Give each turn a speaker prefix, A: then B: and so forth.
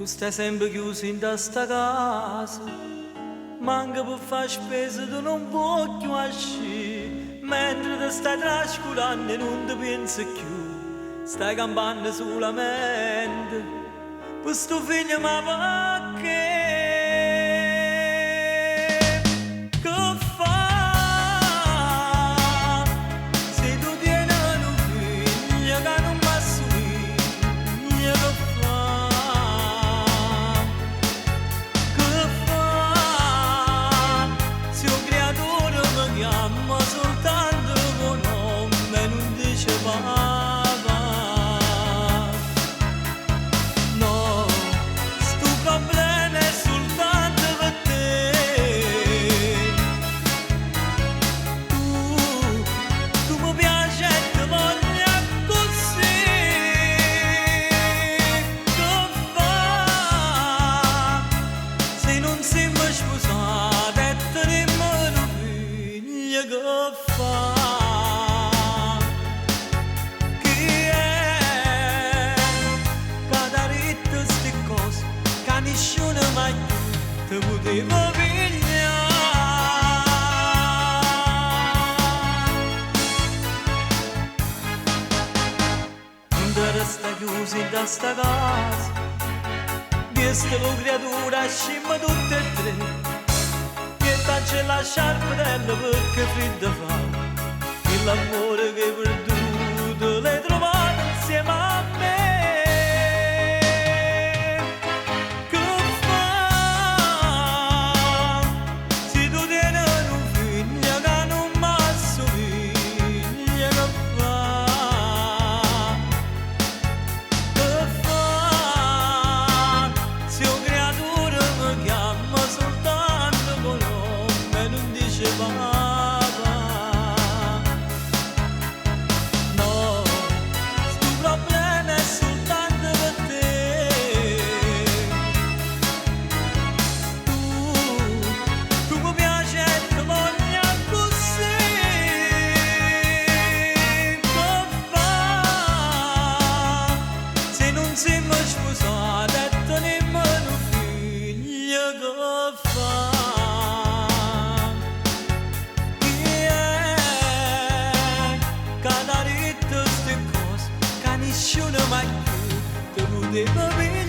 A: Tu stai sempre chiuso in sta casa, manca per fare spesa tu non puoi più uscire, mentre ti stai trascurando e non ti pensi più, stai campando solamente per sto figlio ma perché? Che fa? Se tu tieni un figlio che non mi assomiglia, che fa? Se un creatore mi chiama soltanto con nome e non dice papà, no, sto problema è soltanto per te. Tu mi piaci e ti voglio così. Che fa? Se non siamo sposati e teniamo un figlio, che fa? Chi è che ha detto ste cose che nessuno mai più ti poteva pigliare? Non ti resta chiuso in sta casa, questa creatura scimma tutte e tre, che c'è la sciarpatella perché fredda fa, e l'amore che hai perduto l'hai trovato insieme a me. Che fa? Se tu tieni un figlio che non mi assomiglia, che fa? Che fa? Se un creatura mi chiama soltanto con nome e non dice papà, no, sto problema è soltanto per te. Tu mi piaci e ti voglio così. Che fa? Se non siamo sposati e teniamo un figlio, che fa? Chi è che ha detto ste cose che nessuno mai più ti poteva vedere?